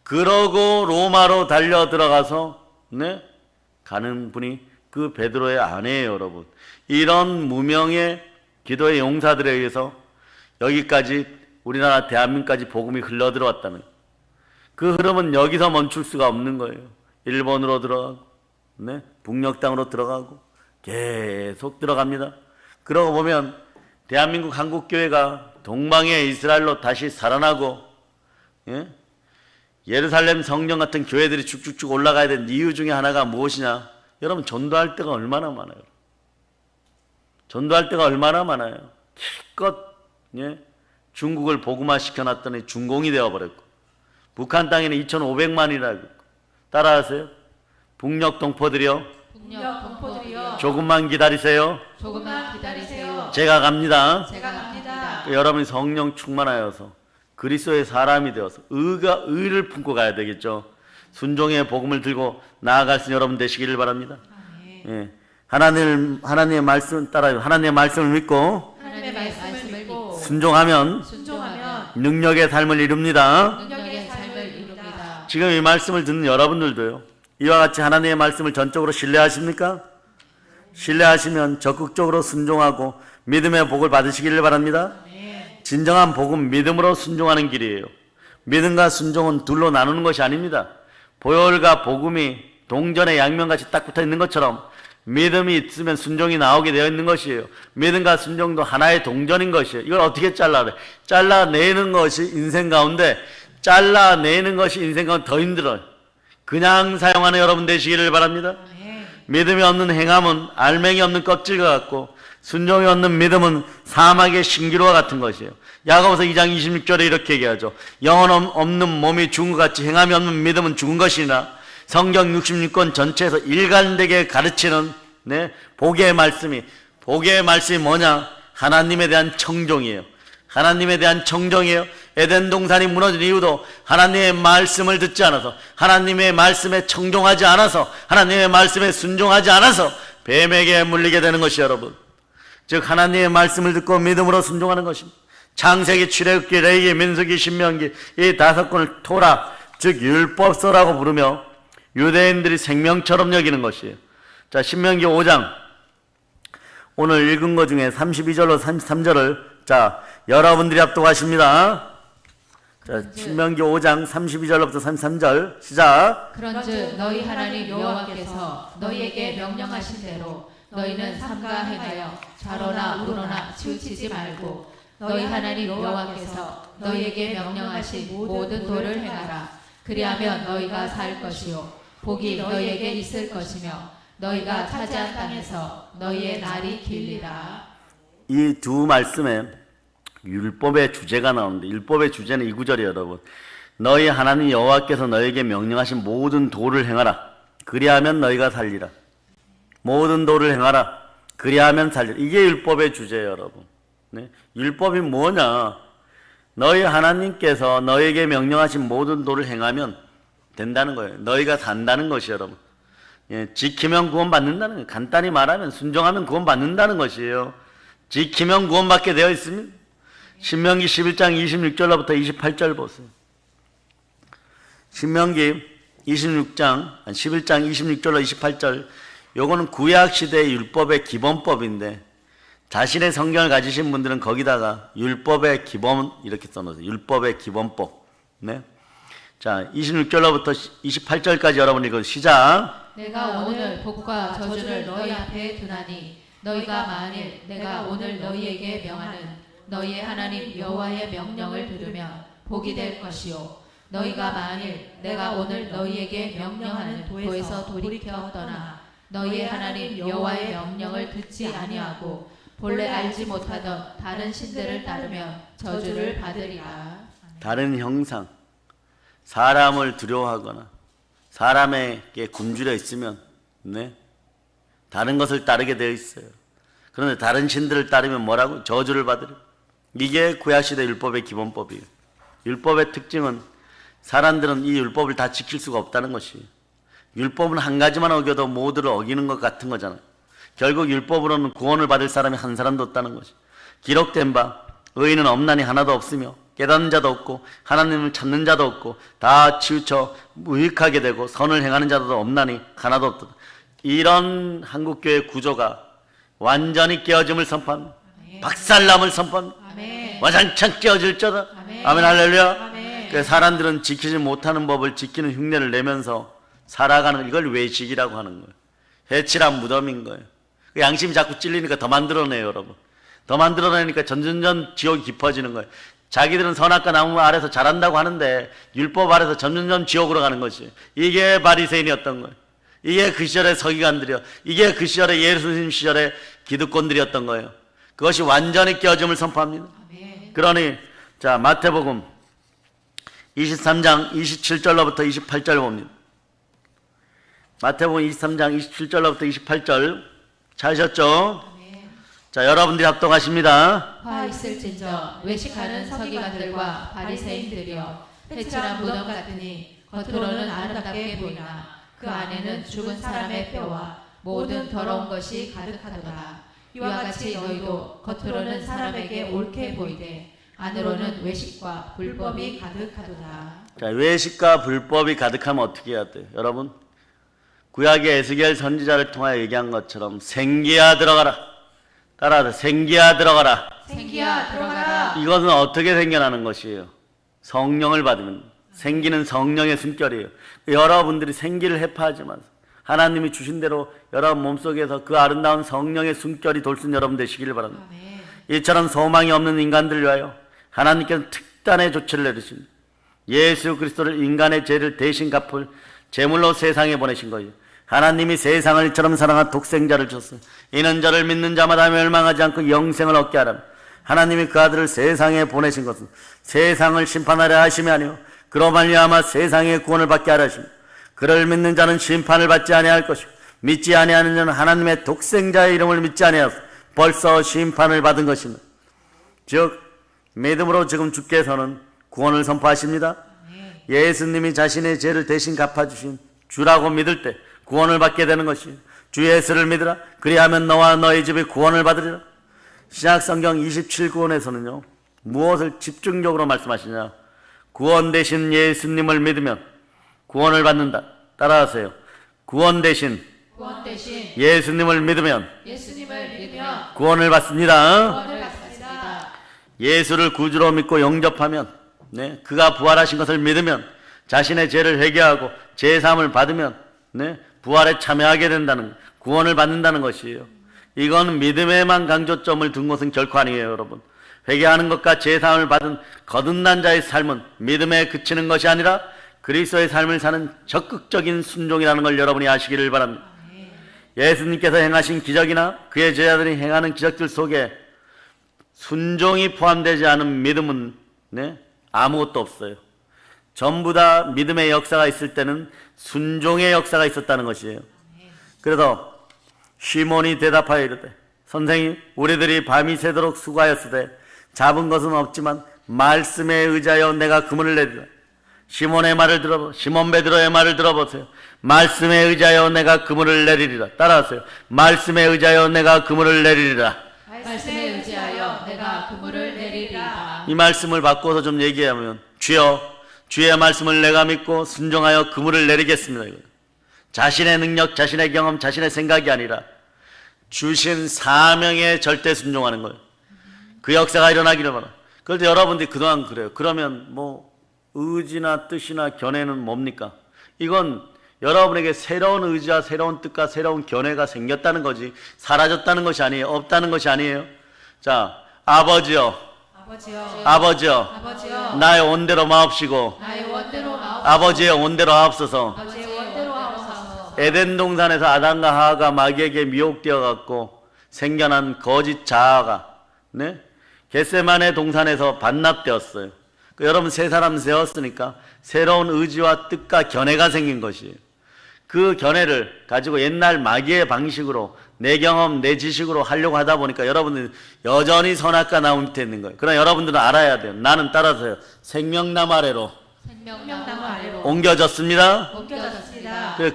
그러고 로마로 달려 들어가서 네? 가는 분이 그 베드로의 아내예요, 여러분. 이런 무명의 기도의 용사들에 의해서 여기까지 우리나라 대한민국까지 복음이 흘러 들어왔다는 그 흐름은 여기서 멈출 수가 없는 거예요. 일본으로 들어가고 네? 북녘 땅으로 들어가고 계속 들어갑니다. 그러고 보면 대한민국 한국교회가 동방의 이스라엘로 다시 살아나고 예? 예루살렘 성령 같은 교회들이 쭉쭉쭉 올라가야 되는 이유 중에 하나가 무엇이냐? 여러분 전도할 때가 얼마나 많아요. 전도할 때가 얼마나 많아요. 기껏 예? 중국을 복음화 시켜놨더니 중공이 되어버렸고 북한 땅에는 2,500만이라고 따라하세요? 북녘 동포들이여 북녘 동포들이여 조금만 기다리세요. 조금만 기다리세요. 제가 갑니다. 제가 갑니다. 여러분이 성령 충만하여서 그리스도의 사람이 되어서 의를 품고 가야 되겠죠. 순종의 복음을 들고 나아갈 수 있는 여러분 되시기를 바랍니다. 예. 하나님의 말씀 따라요. 하나님의 말씀을 믿고 하나님의 말씀을 믿고 순종하면 능력의 삶을 이룹니다. 능력의 삶을 이룹니다. 지금 이 말씀을 듣는 여러분들도요. 이와 같이 하나님의 말씀을 전적으로 신뢰하십니까? 신뢰하시면 적극적으로 순종하고 믿음의 복을 받으시기를 바랍니다. 진정한 복은 믿음으로 순종하는 길이에요. 믿음과 순종은 둘로 나누는 것이 아닙니다. 보혈과 복음이 동전의 양면같이 딱 붙어 있는 것처럼 믿음이 있으면 순종이 나오게 되어 있는 것이에요. 믿음과 순종도 하나의 동전인 것이에요. 이걸 어떻게 잘라내? 잘라내는 것이 인생 가운데 더 힘들어요. 그냥 사용하는 여러분 되시기를 바랍니다. 믿음이 없는 행함은 알맹이 없는 껍질과 같고 순종이 없는 믿음은 사막의 신기루와 같은 것이에요. 야고보서 2장 26절에 이렇게 얘기하죠. 영혼 없는 몸이 죽은 것 같이 행함이 없는 믿음은 죽은 것이나 성경 66권 전체에서 일관되게 가르치는 복의 말씀이 뭐냐? 하나님에 대한 청종이에요. 하나님에 대한 청정이에요. 에덴 동산이 무너진 이유도 하나님의 말씀을 듣지 않아서, 하나님의 말씀에 청종하지 않아서, 하나님의 말씀에 순종하지 않아서 뱀에게 물리게 되는 것이 여러분. 즉 하나님의 말씀을 듣고 믿음으로 순종하는 것입니다. 창세기, 출애굽기, 레위기, 민수기, 신명기 이 5권을 토라, 즉 율법서라고 부르며 유대인들이 생명처럼 여기는 것이에요. 자, 신명기 5장 오늘 읽은 것 중에 32절로 33절을 자 여러분들이 합독하십니다. 자, 신명기 5장 32절로부터 33절 시작. 그런즉 너희 하나님 여호와께서 너희에게 명령하신 대로 너희는 삼가 행하여 좌로나 우로나 치우치지 말고 너희 하나님 여호와께서 너희에게 명령하신 모든 도를 행하라. 그리하면 너희가 살 것이요 복이 너희에게 있을 것이며 너희가 차지한 땅에서 너희의 날이 길리라. 이 두 말씀에 율법의 주제가 나오는데 율법의 주제는 이 구절이에요, 여러분. 너희 하나님 여호와께서 너희에게 명령하신 모든 도를 행하라. 그리하면 너희가 살리라. 모든 도를 행하라. 그리하면 살리라. 이게 율법의 주제예요, 여러분. 네? 율법이 뭐냐? 너희 하나님께서 너희에게 명령하신 모든 도를 행하면 된다는 거예요. 너희가 산다는 것이에요, 여러분. 예, 지키면 구원받는다는 거예요. 간단히 말하면 순종하면 구원받는다는 것이에요. 지키면 구원받게 되어 있습니다. 신명기 11장 26절로부터 28절 보세요. 신명기 11장 26절로 28절 요거는 구약시대의 율법의 기본법인데 자신의 성경을 가지신 분들은 거기다가 율법의 기본 이렇게 써놓으세요. 율법의 기본법. 네. 자, 26절로부터 28절까지 여러분 읽어 시작. 내가 오늘 복과 저주를 너희 앞에 두나니 너희가 만일 내가 오늘 너희에게 명하는 너희의 하나님 여호와의 명령을 들으면 복이 될 것이요 너희가 만일 내가 오늘 너희에게 명령하는 도에서 돌이켜 떠나 너희의 하나님 여호와의 명령을 듣지 아니하고 본래 알지 못하던 다른 신들을 따르면 저주를 받으리라. 다른 형상, 사람을 두려워하거나 사람에게 굶주려 있으면 다른 것을 따르게 되어 있어요. 그런데 다른 신들을 따르면 뭐라고? 저주를 받으려. 이게 구약시대 율법의 기본법이에요. 율법의 특징은 사람들은 이 율법을 다 지킬 수가 없다는 것이에요. 율법은 한 가지만 어겨도 모두를 어기는 것 같은 거잖아요. 결국 율법으로는 구원을 받을 사람이 한 사람도 없다는 것이에요. 기록된 바 의인은 없나니 하나도 없으며 깨닫는 자도 없고 하나님을 찾는 자도 없고 다 치우쳐 무익하게 되고 선을 행하는 자도 없나니 하나도 없다. 이런 한국교회 구조가 완전히 깨어짐을 선포합니다. 박살남을 선포합니다. 와장창 깨어질 자다. 아멘 할렐루야. 그래서 사람들은 지키지 못하는 법을 지키는 흉내를 내면서 살아가는 이걸 외식이라고 하는 거예요. 해칠한 무덤인 거예요. 양심이 자꾸 찔리니까 더 만들어내요, 여러분. 더 만들어내니까 점점점 지옥이 깊어지는 거예요. 자기들은 선악과 나무 아래서 자란다고 하는데 율법 아래서 점점점 지옥으로 가는 것이 이게 바리새인이었던 거예요. 이게 그 시절의 서기관들이요. 이게 그 시절의 예수님 시절의 기득권들이었던 거예요. 그것이 완전히 깨어짐을 선포합니다. 그러니 자 마태복음 23장 27절로부터 28절 봅니다. 마태복음 23장 27절로부터 28절 찾으셨죠? 자, 여러분들이 합독하십니다. 화 있을진저 외식하는 서기관들과 바리새인들이여 회칠한 무덤 같으니 겉으로는 아름답게 보이나 그 안에는 죽은 사람의 뼈와 모든 더러운 것이 가득하도다. 이와 같이 너희도 겉으로는 사람에게 옳게 보이되 안으로는 외식과 불법이 가득하도다. 자, 외식과 불법이 가득하면 어떻게 해야 돼요? 여러분, 구약의 에스겔 선지자를 통하여 얘기한 것처럼 생기야 들어가라. 따라서 생기야 들어가라. 생기야 들어가라. 이것은 어떻게 생겨나는 것이에요? 성령을 받으면. 생기는 성령의 숨결이에요. 여러분들이 생기를 해파하지 마세요. 하나님이 주신 대로 여러분 몸속에서 그 아름다운 성령의 숨결이 돌순 여러분 되시길 바랍니다. 이처럼 소망이 없는 인간들 위하여 하나님께서 특단의 조치를 내리십니다. 예수 그리스도를 인간의 죄를 대신 갚을 제물로 세상에 보내신 거예요. 하나님이 세상을 이처럼 사랑한 독생자를 줬어요. 이는 저를 믿는 자마다 멸망하지 않고 영생을 얻게 하라. 하나님이 그 아들을 세상에 보내신 것은 세상을 심판하려 하심이 아니요 그로 말미암아 세상의 구원을 받게 하려 하십니다. 그를 믿는 자는 심판을 받지 아니할 것이고 믿지 아니하는 자는 하나님의 독생자의 이름을 믿지 아니하여서 벌써 심판을 받은 것입니다. 즉 믿음으로 지금 주께서는 구원을 선포하십니다. 예수님이 자신의 죄를 대신 갚아주신 주라고 믿을 때 구원을 받게 되는 것이에요. 주 예수를 믿으라. 그리하면 너와 너희 집이 구원을 받으리라. 신약성경 27구원에서는요 무엇을 집중적으로 말씀하시냐, 구원 되신 예수님을 믿으면 구원을 받는다. 따라하세요. 구원 되신 예수님을 믿으면 구원을 받습니다. 예수를 구주로 믿고 영접하면, 그가 부활하신 것을 믿으면, 자신의 죄를 회개하고 제사함을 받으면 부활에 참여하게 된다는, 구원을 받는다는 것이에요. 이건 믿음에만 강조점을 둔 것은 결코 아니에요. 여러분, 회개하는 것과 제사함을 받은 거듭난 자의 삶은 믿음에 그치는 것이 아니라 그리스도의 삶을 사는 적극적인 순종이라는 걸 여러분이 아시기를 바랍니다. 예수님께서 행하신 기적이나 그의 제자들이 행하는 기적들 속에 순종이 포함되지 않은 믿음은 아무것도 없어요. 전부 다 믿음의 역사가 있을 때는 순종의 역사가 있었다는 것이에요. 그래서 시몬이 대답하여 이르되, 선생님, 우리들이 밤이 새도록 수고하였으되 잡은 것은 없지만 말씀에 의지하여 내가 그물을 내리라. 시몬의 말을 시몬 베드로의 말을 들어보세요. 말씀에 의지하여 내가 그물을 내리리라. 따라하세요. 말씀에 의지하여 내가 그물을 내리리라. 말씀에 의지하여 내가 그물을 내리리라. 이 말씀을 바꿔서 좀 얘기하면, 주여, 주의 말씀을 내가 믿고 순종하여 그물을 내리겠습니다. 자신의 능력, 자신의 경험, 자신의 생각이 아니라 주신 사명에 절대 순종하는 거예요. 그 역사가 일어나기를 바라. 그런데 여러분들이 그동안 그래요. 그러면 의지나 뜻이나 견해는 뭡니까? 이건 여러분에게 새로운 의지와 새로운 뜻과 새로운 견해가 생겼다는 거지, 사라졌다는 것이 아니에요. 없다는 것이 아니에요. 자, 아버지여, 나의 온대로 마옵시고 아버지의 온대로 하옵소서. 에덴 동산에서 아담과 하와가 마귀에게 미혹되어 갖고 생겨난 거짓 자아가 겟세마네 동산에서 반납되었어요. 여러분, 세 사람 세웠으니까 새로운 의지와 뜻과 견해가 생긴 것이에요. 그 견해를 가지고 옛날 마귀의 방식으로 내 경험, 내 지식으로 하려고 하다 보니까 여러분들은 여전히 선악과 나무 밑에 있는 거예요. 그러나 여러분들은 알아야 돼요. 나는 따라서요, 생명나무 아래로 옮겨졌습니다.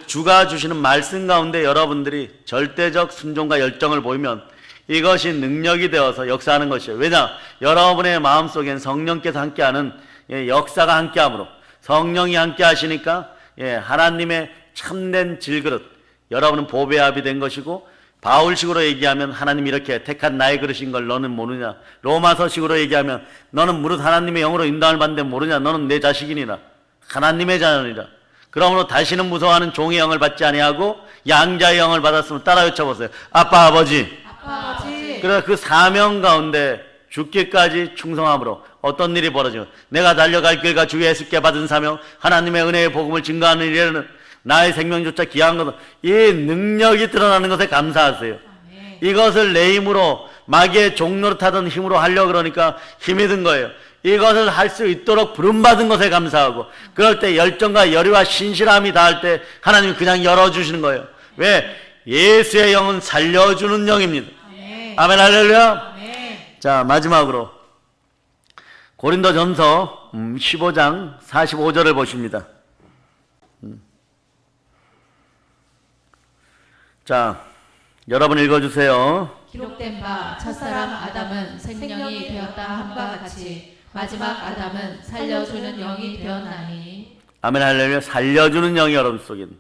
주가 주시는 말씀 가운데 여러분들이 절대적 순종과 열정을 보이면 이것이 능력이 되어서 역사하는 것이에요. 왜냐? 여러분의 마음속엔 성령께서 함께하는 역사가 함께하므로, 성령이 함께 하시니까 하나님의 참된 질그릇, 여러분은 보배의 합이 된 것이고, 바울식으로 얘기하면 하나님이 이렇게 택한 나의 그릇인 걸 너는 모르냐. 로마서식으로 얘기하면 너는 무릇 하나님의 영으로 인도함을 받는데 모르냐. 너는 내 자식이니라, 하나님의 자녀니라. 그러므로 다시는 무서워하는 종의 영을 받지 아니하고 양자의 영을 받았으면 따라 외쳐보세요. 아빠, 아버지. 그래서 그 사명 가운데 죽기까지 충성함으로 어떤 일이 벌어지면, 내가 달려갈 길과 주 예수께 받은 사명, 하나님의 은혜의 복음을 증거하는 일에는 나의 생명조차 귀한 것은 이 능력이 드러나는 것에 감사하세요. 이것을 내 힘으로, 마귀의 종노릇하던 힘으로 하려고 그러니까 힘이 든 거예요. 이것을 할 수 있도록 부름받은 것에 감사하고, 그럴 때 열정과 열의와 신실함이 닿을 때 하나님이 그냥 열어주시는 거예요. 왜? 예수의 영은 살려주는 영입니다. 아멘 할렐루야. 자, 마지막으로 고린도전서 15장 45절을 보십니다. 자, 여러분 읽어주세요. 기록된 바 첫사람 아담은 생명이 되었다 함과 같이 마지막 아담은 살려주는 영이 되었나니. 아멘 할렐루야. 살려주는 영이 여러분 속에 있는,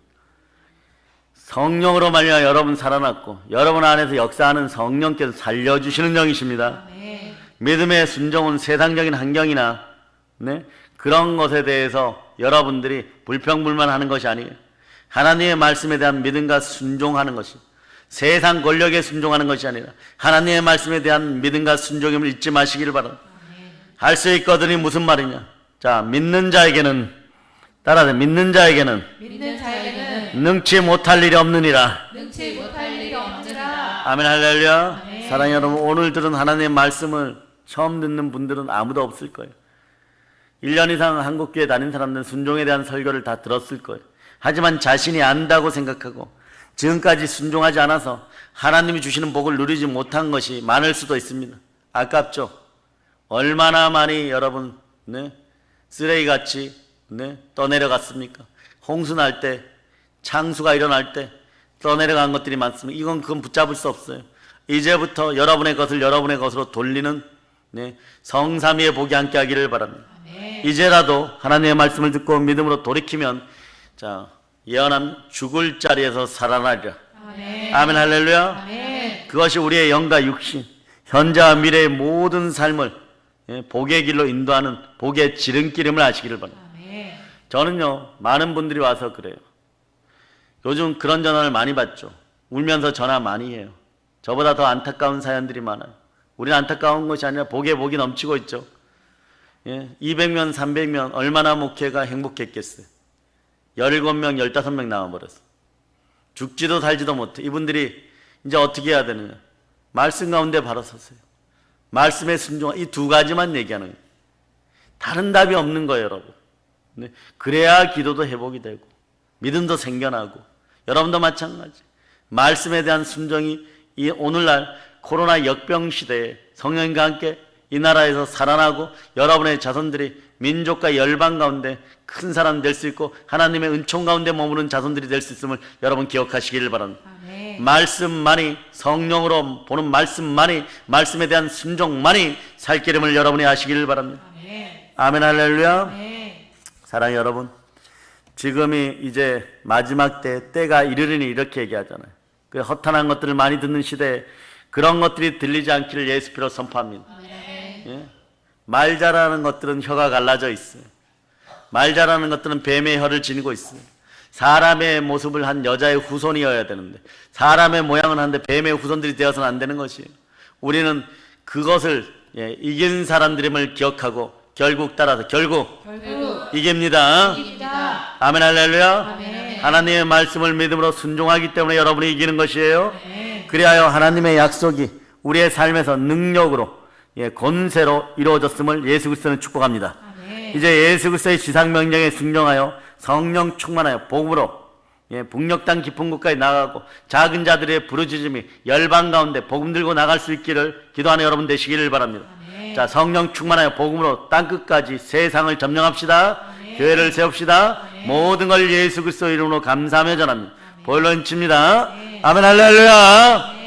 성령으로 말미암아 여러분 살아났고 여러분 안에서 역사하는 성령께서 살려주시는 영이십니다. 아멘. 믿음의 순종은 세상적인 환경이나 그런 것에 대해서 여러분들이 불평불만하는 것이 아니에요. 하나님의 말씀에 대한 믿음과 순종하는 것이, 세상 권력에 순종하는 것이 아니라 하나님의 말씀에 대한 믿음과 순종임을 잊지 마시기를 바랍니다. 할 수 있거든이 무슨 말이냐? 자, 믿는 자에게는, 따라서 믿는 자에게는 능치 못할 일이 없느니라. 능치 못할 일이 없느니라. 아멘 할렐루야. 사랑하는 여러분, 오늘 들은 하나님의 말씀을 처음 듣는 분들은 아무도 없을 거예요. 1년 이상 한국교회 다닌 사람들은 순종에 대한 설교를 다 들었을 거예요. 하지만 자신이 안다고 생각하고 지금까지 순종하지 않아서 하나님이 주시는 복을 누리지 못한 것이 많을 수도 있습니다. 아깝죠? 얼마나 많이 여러분 쓰레기같이 떠내려갔습니까? 홍수 날 때, 창수가 일어날 때 떠내려간 것들이 많습니다. 그건 붙잡을 수 없어요. 이제부터 여러분의 것을 여러분의 것으로 돌리는 성삼위의 복이 함께 하기를 바랍니다. 아멘. 이제라도 하나님의 말씀을 듣고 믿음으로 돌이키면, 자, 예언한 죽을 자리에서 살아나리라. 아멘. 아멘 할렐루야. 아멘. 그것이 우리의 영과 육신, 현재와 미래의 모든 삶을 복의 길로 인도하는 복의 지름길임을 아시기를 바랍니다. 아멘. 저는요, 많은 분들이 와서 그래요. 요즘 그런 전화를 많이 받죠. 울면서 전화 많이 해요. 저보다 더 안타까운 사연들이 많아요. 우리는 안타까운 것이 아니라 복에 복이 넘치고 있죠. 200명, 300명 얼마나 목회가 행복했겠어요. 17명, 15명 나와버렸어. 죽지도 살지도 못해. 이분들이 이제 어떻게 해야 되느냐? 말씀 가운데 바로 섰어요. 말씀에 순종한 이 두 가지만 얘기하는 거예요. 다른 답이 없는 거예요, 여러분. 그래야 기도도 회복이 되고 믿음도 생겨나고, 여러분도 마찬가지. 말씀에 대한 순종이 이 오늘날 코로나 역병 시대에 성령님과 함께 이 나라에서 살아나고 여러분의 자손들이 민족과 열방 가운데 큰 사람 될 수 있고 하나님의 은총 가운데 머무는 자손들이 될 수 있음을 여러분 기억하시기를 바랍니다. 아멘. 말씀만이, 성령으로 보는 말씀만이, 말씀에 대한 순종만이 살 기름을 여러분이 아시기를 바랍니다. 아멘. 아멘 할렐루야. 아멘. 사랑하는 여러분, 지금이 이제 마지막 때가 이르리니 이렇게 얘기하잖아요. 그 허탄한 것들을 많이 듣는 시대에 그런 것들이 들리지 않기를 예수 피로 선포합니다. 예? 말 잘하는 것들은 혀가 갈라져 있어요. 말 잘하는 것들은 뱀의 혀를 지니고 있어요. 사람의 모습을 한 여자의 후손이어야 되는데 사람의 모양은 한데 뱀의 후손들이 되어서는 안 되는 것이에요. 우리는 그것을 이긴 사람들임을 기억하고 결국 이깁니다. 아멘 할렐루야. 아멘. 하나님의 말씀을 믿음으로 순종하기 때문에 여러분이 이기는 것이에요. 아멘. 그리하여 하나님의 약속이 우리의 삶에서 능력으로, 권세로 이루어졌음을 예수 그리스도는 축복합니다. 아멘. 이제 예수 그리스도의 지상명령에 순종하여 성령 충만하여 복음으로 북녘 땅 깊은 곳까지 나가고 작은 자들의 부르짖음이 열방 가운데 복음 들고 나갈 수 있기를 기도하는 여러분 되시기를 바랍니다. 아멘. 자, 성령 충만하여 복음으로 땅끝까지 세상을 점령합시다. 아멘. 교회를 세웁시다. 아멘. 모든 걸 예수 그리스도 이름으로 감사하며 전합니다. 아멘. 볼런칩니다. 아멘. 아멘 할렐루야.